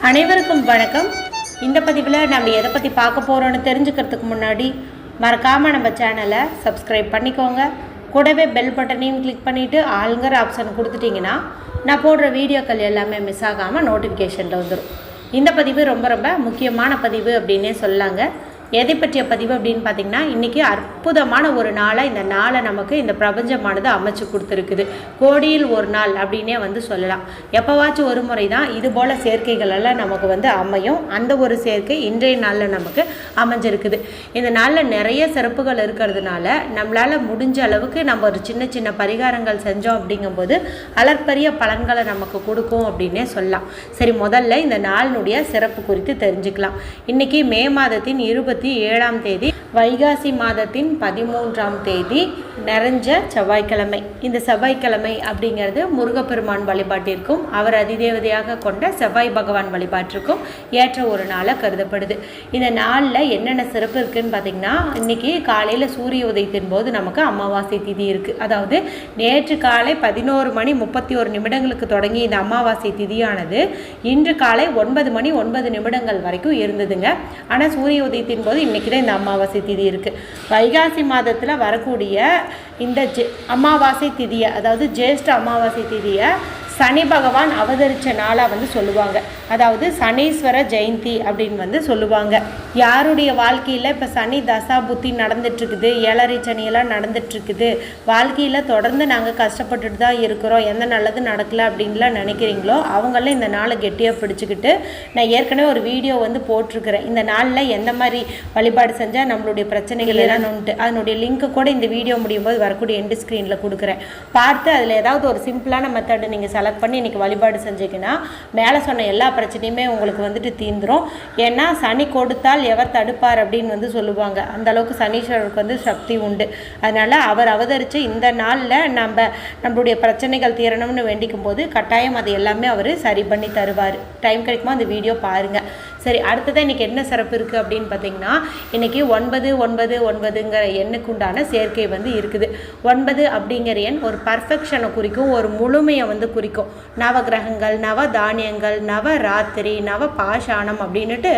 அனைவருக்கும் வணக்கம். இந்த பதிவில் நம்ம எதை பற்றி பார்க்க போகிறோன்னு தெரிஞ்சுக்கிறதுக்கு முன்னாடி மறக்காமல் நம்ம சேனலை சப்ஸ்கிரைப் பண்ணிக்கோங்க. கூடவே பெல் பட்டனையும் கிளிக் பண்ணிவிட்டு ஆளுங்கிற ஆப்ஷன் கொடுத்துட்டிங்கன்னா நான் போடுற வீடியோக்கள் எல்லாமே மிஸ் ஆகாமல் நோட்டிஃபிகேஷனில் வந்துடும். இந்த பதிவு ரொம்ப ரொம்ப முக்கியமான பதிவு அப்படின்னே சொல்லாங்க. எதை பற்றிய பதிவு அப்படின்னு பார்த்திங்கன்னா, இன்றைக்கி அற்புதமான ஒரு நாளாக இந்த நாளை நமக்கு இந்த பிரபஞ்சமானது அமைச்சு கொடுத்துருக்குது. கோடியில் ஒரு நாள் அப்படின்னே சொல்லலாம். எப்போவாச்சும் ஒரு முறை தான் இது போல் சேர்க்கைகள் எல்லாம் நமக்கு அமையும். அந்த ஒரு சேர்க்கை இன்றைய நாளில் நமக்கு அமைஞ்சிருக்குது. இந்த நாளில் நிறைய சிறப்புகள் இருக்கிறதுனால நம்மளால் முடிஞ்ச அளவுக்கு நம்ம ஒரு சின்ன சின்ன பரிகாரங்கள் செஞ்சோம் அப்படிங்கும்போது அளப்பரிய பலன்களை நமக்கு கொடுக்கும் அப்படின்னே சொல்லலாம். சரி, முதல்ல இந்த நாளினுடைய சிறப்பு குறித்து தெரிஞ்சுக்கலாம். இன்றைக்கி மே மாதத்தின் 27ஆம் தேதி, வைகாசி மாதத்தின் 13ஆம் தேதி நிறைஞ்ச செவ்வாய்க்கிழமை. இந்த செவ்வாய்க்கிழமை அப்படிங்கிறது முருகப்பெருமான் வழிபாட்டிற்கும் அவர் அதிதேவதையாக கொண்ட செவ்வாய் பகவான் வழிபாட்டிற்கும் ஏற்ற ஒரு நாளாக கருதப்படுது. இந்த நாளில் என்னென்ன சிறப்பு இருக்குதுன்னு பார்த்திங்கன்னா, இன்றைக்கி காலையில் சூரிய உதயத்தின் போது நமக்கு அமாவாசை திதி இருக்குது. அதாவது நேற்று காலை 11:31 தொடங்கி இந்த அமாவாசை திதியானது இன்று காலை 9:09 வரைக்கும் இருந்ததுங்க. ஆனால் சூரிய உதயத்தின் போது இன்றைக்கி தான் இந்த அமாவாசை திதி இருக்குது. வைகாசி மாதத்தில் வரக்கூடிய இந்த அமாவாசை திதியை, அதாவது ஜேஷ்ட அமாவாசை திதியை சனி பகவான் அவதரித்த நாளாக சொல்லுவாங்க. அதாவது சனீஸ்வர ஜெயந்தி அப்படின்னு சொல்லுவாங்க. யாருடைய வாழ்க்கையில் இப்போ சனி தசா புத்தி நடந்துட்டுருக்குது, ஏழரை சனியெல்லாம் நடந்துட்டுருக்குது, வாழ்க்கையில் தொடர்ந்து நாங்கள் கஷ்டப்பட்டுட்டு தான் இருக்கிறோம், எந்த நல்லது நடக்கலை அப்படின்லாம் நினைக்கிறீங்களோ அவங்களாம் இந்த நாளை கெட்டியாக பிடிச்சிக்கிட்டு, நான் ஏற்கனவே ஒரு வீடியோ போட்டிருக்கிறேன். இந்த நாளில் எந்த மாதிரி வழிபாடு செஞ்சால் நம்மளுடைய பிரச்சனைகள் எல்லாம் அதனுடைய லிங்க்கு கூட இந்த வீடியோ முடியும் போது வரக்கூடிய எண்டு ஸ்க்ரீனில் கொடுக்குறேன். பார்த்து அதில் ஏதாவது ஒரு சிம்பிளான மெத்தடு நீங்கள் செலக்ட் பண்ணி இன்றைக்கி வழிபாடு செஞ்சிங்கன்னா மேலே சொன்ன எல்லா பிரச்சனையுமே உங்களுக்கு தீந்துரும். ஏன்னா சனி கொடுத்தால் எவர் தடுப்பார் அப்படின்னு சொல்லுவாங்க. அந்த அளவுக்கு சனீஸ்வரருக்கு சக்தி உண்டு. அதனால் அவர் அவதரித்து இந்த நாளில் நம்மளுடைய பிரச்சனைகள் தீரணும்னு வேண்டிக்கும் போது கட்டாயம் அது எல்லாமே அவர் சரி பண்ணி தருவார். டைம் கிடைக்குமா அந்த வீடியோ பாருங்கள். சரி, அடுத்ததான் இன்றைக்கி என்ன சிறப்பு இருக்குது அப்படின்னு பார்த்திங்கன்னா, இன்றைக்கி 999ங்கிற எண்ணுக்கு உண்டான சேர்க்கை இருக்குது. 9 அப்படிங்கிற எண் ஒரு பர்ஃபெக்ஷனை குறிக்கும், ஒரு முழுமையை குறிக்கும். நவ கிரகங்கள், நவ தானியங்கள், நவ ராத்திரி, நவ பாஷாணம் அப்படின்ட்டு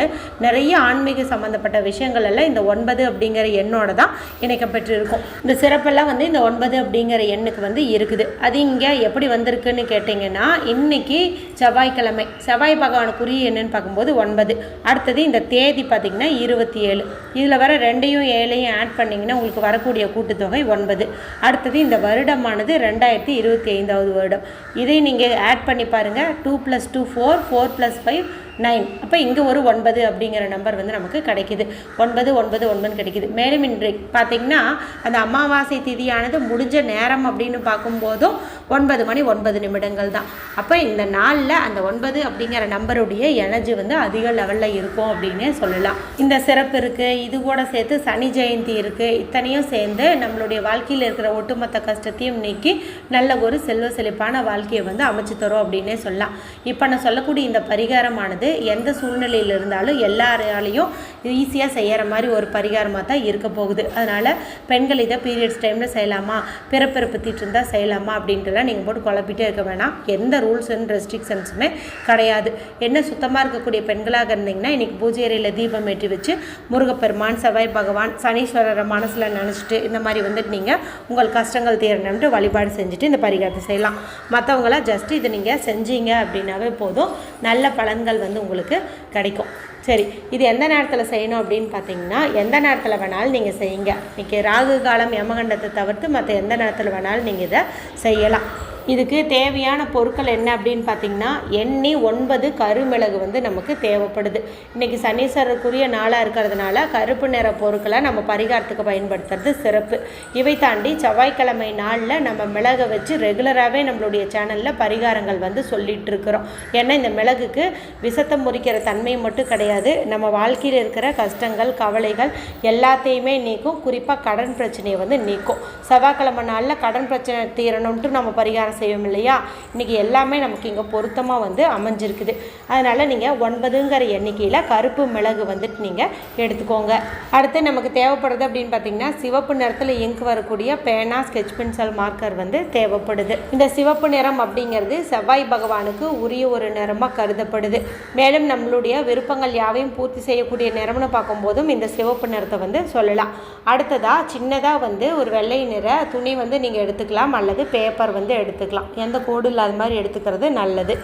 நிறைய ஆன்மீக சம்மந்தப்பட்ட விஷயங்கள் எல்லாம் இந்த 9 அப்படிங்கிற எண்ணோட தான் இணைக்கப்பட்டு இருக்கும். இந்த சிறப்பெல்லாம் இந்த 9 அப்படிங்கிற எண்ணுக்கு இருக்குது. அது இங்கே எப்படி வந்திருக்குன்னு கேட்டிங்கன்னா, இன்றைக்கி செவ்வாய்க்கிழமை, செவ்வாய் பகவானுக்குரிய என்னன்னு பார்க்கும்போது 9. அடுத்தது இந்த தேதி பார்த்திங்கன்னா 27. இதில் வர 2யும் 7யும் ஆட் பண்ணிங்கன்னா உங்களுக்கு வரக்கூடிய கூட்டுத்தொகை 9. அடுத்தது இந்த வருடமானது 2025வது வருடம். இதை நீங்கள் ஆட் பண்ணி பாருங்கள். 2 + 2 4, 4 + 5 9. அப்போ இங்கே ஒரு 9 அப்படிங்கிற நம்பர் நமக்கு கிடைக்கிது. 999 கிடைக்கிது. மேலும் இன்றைக்கு பார்த்திங்கன்னா அந்த அமாவாசை திதியானது முடிஞ்ச நேரம் அப்படின்னு பார்க்கும்போதும் 9:09 தான். அப்போ இந்த நாளில் அந்த 9 அப்படிங்கிற நம்பருடைய எனர்ஜி அதிக லெவலில் இருக்கும் அப்படின்னே சொல்லலாம். இந்த சிறப்பு இருக்குது. இது கூட சேர்த்து சனி ஜெயந்தி இருக்குது. இத்தனையும் சேர்ந்து நம்மளுடைய வாழ்க்கையில் இருக்கிற ஒட்டுமொத்த கஷ்டத்தையும் நீக்கி நல்ல ஒரு செல்வ செழிப்பான வாழ்க்கையை அமைச்சு தரும் அப்படின்னே சொல்லலாம். இப்போ நான் சொல்லக்கூடிய இந்த பரிகாரமானது எந்த சூழ்நிலையில் இருந்தாலும் எல்லாராலையும் ஈஸியாக செய்கிற மாதிரி ஒரு பரிகாரமாக தான் இருக்க போகுது. அதனால் பெண்கள் இதை பீரியட்ஸ் டைமில் செய்யலாமா, பிறப்பிறப்பு தீட்டு இருந்தால் செய்யலாமா அப்படின்ட்டுலாம் நீங்கள் போட்டு குழப்பிட்டே இருக்க வேணாம். எந்த ரூல்ஸ் அண்ட் ரெஸ்ட்ரிக்ஷன்ஸுமே கிடையாது. என்ன சுத்தமாக இருக்கக்கூடிய பெண்களாக இருந்தீங்கன்னா இன்றைக்கி பூஜை அறையில் தீபம் ஏற்றி வச்சு முருகப்பெருமான், செவ்வாய் பகவான், சனீஸ்வரரை மனசில் நினச்சிட்டு இந்த மாதிரி நீங்கள் உங்கள் கஷ்டங்கள் தீரணும்ட்டு வழிபாடு செஞ்சுட்டு இந்த பரிகாரத்தை செய்யலாம். மற்றவங்களாம் ஜஸ்ட் இதை நீங்கள் செஞ்சீங்க அப்படின்னாவே போதும், நல்ல பலன்கள் உங்களுக்கு கிடைக்கும். சரி, இது எந்த நேரத்தில் செய்யணும் அப்படின்னு பார்த்தீங்கன்னா, எந்த நேரத்தில் வேணாலும் நீங்கள் செய்யுங்க. இன்றைக்கி ராகு காலம், யமகண்டத்தை தவிர்த்து மற்ற எந்த நேரத்தில் வேணாலும் நீங்கள் இதை செய்யலாம். இதுக்கு தேவையான பொருட்கள் என்ன அப்படின்னு பார்த்திங்கன்னா, எண்ணி 9 கருமிளகு நமக்கு தேவைப்படுது. இன்றைக்கி சனீஸ்வரருக்குரிய நாளாக இருக்கிறதுனால கருப்பு நிற பொருட்களை நம்ம பரிகாரத்துக்கு பயன்படுத்துறது சிறப்பு. இவை தாண்டி செவ்வாய்க்கிழமை நாளில் நம்ம மிளகை வச்சு ரெகுலராகவே நம்மளுடைய சேனலில் பரிகாரங்கள் சொல்லிகிட்டு இருக்கிறோம். ஏன்னா இந்த மிளகுக்கு விஷத்தை முறிக்கிற தன்மை மட்டும் கிடையாது, நம்ம வாழ்க்கையில் இருக்கிற கஷ்டங்கள், கவலைகள் எல்லாத்தையுமே நீக்கும். குறிப்பாக கடன் பிரச்சனையை நீக்கும். செவ்வாய்க்கிழமை நாளில் கடன் பிரச்சனை தீரணும்ட்டு நம்ம பரிகாரம் செய்வோம் இல்லையா, இன்றைக்கி எல்லாமே நமக்கு இங்கே பொருத்தமாக வந்து அமைஞ்சிருக்குது. அதனால் நீங்கள் 9ங்கிற எண்ணிக்கையில் கருப்பு மிளகு வந்துட்டு நீங்கள் எடுத்துக்கோங்க. அடுத்து நமக்கு தேவைப்படுறது அப்படின்னு பார்த்திங்கன்னா சிவப்பு நிறத்தில் இங்க் வரக்கூடிய பேனா, ஸ்கெட்ச் பென்சில், மார்க்கர் வந்து தேவைப்படுது. இந்த சிவப்பு நிறம் அப்படிங்கிறது செவ்வாய் பகவானுக்கு உரிய ஒரு நிறமாக கருதப்படுது. மேலும் நம்மளுடைய விருப்பங்கள் யாவையும் பூர்த்தி செய்யக்கூடிய நிறம்னு பார்க்கும்போதும் இந்த சிவப்பு நிறத்தை வந்து சொல்லலாம். அடுத்ததாக சின்னதாக வந்து ஒரு வெள்ளை நிற துணி வந்து நீங்கள் எடுத்துக்கலாம், அல்லது பேப்பர் வந்து எடுத்துக்கலாம். எந்த கோடு இல்லாத மாதிரி எடுத்துக்கிறது நல்லது.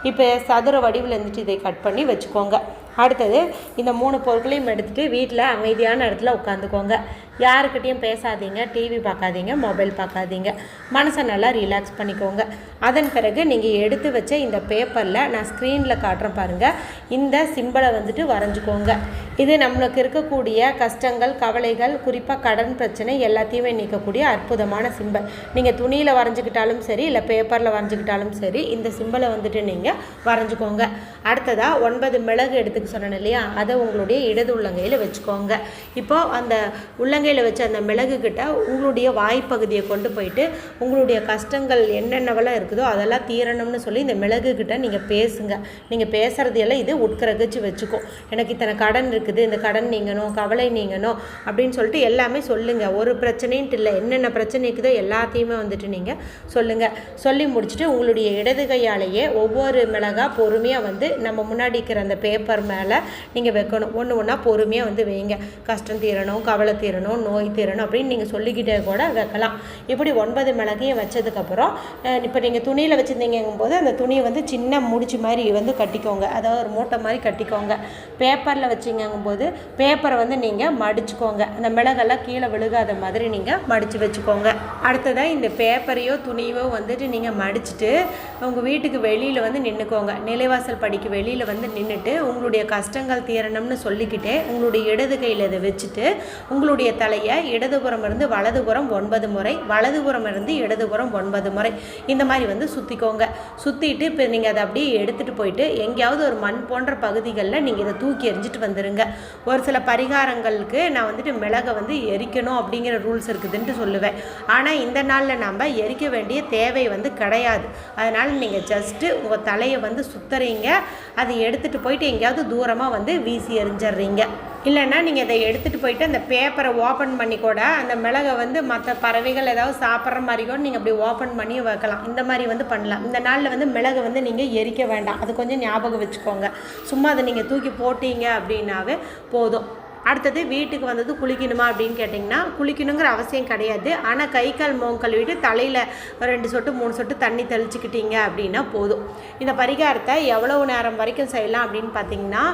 இப்போ சதுர வடிவில் இருந்துட்டு இதை கட் பண்ணி வச்சுக்கோங்க. அடுத்தது இந்த 3 பொருட்களையும் எடுத்துகிட்டு வீட்டில் அமைதியான இடத்துல உட்காந்துக்கோங்க. யாருக்கிட்டையும் பேசாதீங்க, டிவி பார்க்காதீங்க, மொபைல் பார்க்காதீங்க. மனசை நல்லா ரிலாக்ஸ் பண்ணிக்கோங்க. அதன் பிறகு நீங்கள் எடுத்து வச்ச இந்த பேப்பரில் நான் ஸ்க்ரீனில் காட்டுறேன் பாருங்கள், இந்த சிம்பலை வந்துட்டு வரைஞ்சிக்கோங்க. இது நம்மளுக்கு இருக்கக்கூடிய கஷ்டங்கள், கவலைகள், குறிப்பாக கடன் பிரச்சனை எல்லாத்தையுமே நீக்கக்கூடிய அற்புதமான சிம்பல். நீங்கள் துணியில் வரைஞ்சிக்கிட்டாலும் சரி, இல்லை பேப்பரில் வரைஞ்சிக்கிட்டாலும் சரி, இந்த சிம்பலை வந்துட்டு நீங்கள் வரைஞ்சிக்கோங்க. அடுத்ததாக 9 மிளகு எடுத்துக்க சொன்னேன் இல்லையா, அதை உங்களுடைய இடது உள்ளங்கையில் வச்சுக்கோங்க. இப்போது அந்த உள்ளங்கையில் வச்ச அந்த மிளகு கிட்ட உங்களுடைய வாய்ப்பகுதியை கொண்டு போயிட்டு உங்களுடைய கஷ்டங்கள் என்னென்னவெல்லாம் இருக்குதோ அதெல்லாம் தீரணும்னு சொல்லி இந்த மிளகு கிட்ட நீங்கள் பேசுங்க. நீங்கள் பேசுகிறது எல்லாம் இது உட்கரகிச்சு வச்சுக்கோ. எனக்கு இத்தனை கடன் இருக்குது, இந்த கடன் நீங்கணும், கவலை நீங்கணும் அப்படின்னு சொல்லிட்டு எல்லாமே சொல்லுங்கள். ஒரு பிரச்சனைன்ட்டு இல்லை, என்னென்ன பிரச்சனை இருக்குதோ எல்லாத்தையுமே வந்துட்டு நீங்கள் சொல்லுங்கள். சொல்லி முடிச்சுட்டு உங்களுடைய இடது கையாலேயே ஒவ்வொரு மிளகா பொறுமையாக வந்து நம்ம முன்னாடி இருக்கிற அந்த பேப்பர் மேலே நீங்கள் வைக்கணும். ஒன்று ஒன்றா பொறுமையாக வந்து வைங்க. கஷ்டம் தீரணும், கவலை தீரணும், நோய் தீரணும் அப்படின்னு நீங்கள் சொல்லிக்கிட்டே கூட வைக்கலாம். இப்படி 9 மிளகையும் வச்சதுக்கப்புறம் இப்போ நீங்கள் துணியில் வச்சுருந்தீங்கும்போது அந்த துணியை வந்து சின்ன முடிச்சு மாதிரி வந்து கட்டிக்கோங்க, அதாவது ஒரு மூட்டை மாதிரி கட்டிக்கோங்க. பேப்பரில் வச்சிங்கும்போது பேப்பரை வந்து நீங்கள் மடிச்சுக்கோங்க. அந்த மிளகெல்லாம் கீழே விழுகாத மாதிரி நீங்கள் மடித்து வச்சுக்கோங்க. அடுத்ததாக இந்த பேப்பரையோ துணியோ வந்துட்டு நீங்கள் மடிச்சுட்டு உங்கள் வீட்டுக்கு வெளியில் வந்து நின்றுக்கோங்க. நிலைவாசல் படிக்கு வெளியில் வந்து நின்றுட்டு உங்களுடைய கஷ்டங்கள் தீரணும்னு சொல்லிக்கிட்டே உங்களுடைய இடது கையில் இதை வச்சுட்டு உங்களுடைய தலையை இடதுபுறம் இருந்து வலதுபுறம் 9 முறை, வலதுபுறம் இருந்து இடதுபுறம் 9 முறை இந்த மாதிரி வந்து சுற்றிக்கோங்க. சுற்றிட்டு இப்போ நீங்கள் அதை அப்படியே எடுத்துகிட்டு போயிட்டு எங்கேயாவது ஒரு மண் போன்ற பகுதிகளில் நீங்கள் இதை தூக்கி எரிஞ்சிட்டு வந்துடுங்க. ஒரு சில பரிகாரங்களுக்கு நான் வந்துட்டு மிளகை வந்து எரிக்கணும் அப்படிங்கிற ரூல்ஸ் இருக்குதுன்ட்டு சொல்லுவேன். ஆனால் இந்த நாளில் நம்ம எரிக்க வேண்டிய தேவை வந்து கிடையாது. அதனால் நீங்கள் ஜஸ்ட்டு உங்கள் தலையை வந்து சுற்றுறீங்க, அதை எடுத்துகிட்டு போயிட்டு எங்கேயாவது தூரமாக வந்து வீசி எரிஞ்சிட்றீங்க. இல்லைன்னா நீங்கள் இதை எடுத்துகிட்டு போயிட்டு அந்த பேப்பரை ஓப்பன் பண்ணி கூட அந்த மிளகை வந்து மற்ற பறவைகள் ஏதாவது சாப்பிட்ற மாதிரி கூட நீங்கள் அப்படி ஓப்பன் பண்ணி வைக்கலாம். இந்த மாதிரி வந்து பண்ணலாம். இந்த நாளில் வந்து மிளகை வந்து நீங்கள் எரிக்க வேண்டாம், அது கொஞ்சம் ஞாபகம் வச்சுக்கோங்க. சும்மா அதை நீங்கள் தூக்கி போட்டீங்க அப்படின்னாவே போதும். அடுத்தது வீட்டுக்கு வந்தது குளிக்கணுமா அப்படின்னு கேட்டிங்கன்னா குளிக்கணுங்கிற அவசியம் கிடையாது. ஆனால் கை கால் முகம் கழுவிட்டு தலையில் 2 சொட்டு 3 சொட்டு தண்ணி தெளிச்சிக்கிட்டீங்க அப்படின்னா போதும். இந்த பரிகாரத்தை எவ்வளவு நேரம் வரைக்கும் செய்யலாம் அப்படின்னு பார்த்தீங்கன்னா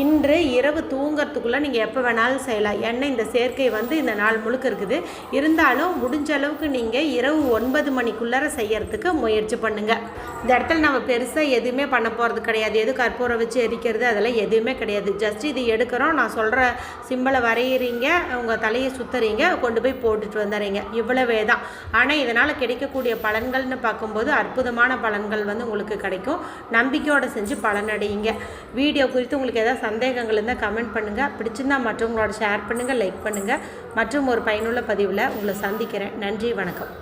இன்று இரவு தூங்கிறதுக்குள்ளே நீங்கள் எப்போ வேணாலும் செய்யலாம். ஏன்னா இந்த சேர்க்கை வந்து இந்த நாள் முழுக்க இருக்குது. இருந்தாலும் முடிஞ்ச அளவுக்கு நீங்கள் இரவு 9 மணிக்குள்ளார செய்யறதுக்கு முயற்சி பண்ணுங்கள். இந்த இடத்துல நம்ம பெருசாக எதுவுமே பண்ண போகிறது கிடையாது. எது கற்பூரம் வச்சு எரிக்கிறது அதெல்லாம் எதுவுமே கிடையாது. ஜஸ்ட் இது எடுக்கிறோம், நான் சொல்கிற சிம்பலை வரைகிறீங்க, உங்கள் தலையை சுற்றுறீங்க, கொண்டு போய் போட்டுட்டு வந்துடுறீங்க, இவ்வளவே தான். ஆனால் இதனால் கிடைக்கக்கூடிய பலன்கள்னு பார்க்கும்போது அற்புதமான பலன்கள் வந்து உங்களுக்கு கிடைக்கும். நம்பிக்கையோடு செஞ்சு பலனடையுங்க. வீடியோ குறித்து உங்களுக்கு ஏதாவது சந்தேகங்கள் இருந்தால் கமெண்ட் பண்ணுங்கள். பிடிச்சிருந்தா மற்றவங்களோட ஷேர் பண்ணுங்கள், லைக் பண்ணுங்கள். மற்றும் ஒரு பயனுள்ள பதிவில் உங்களை சந்திக்கிறேன். நன்றி, வணக்கம்.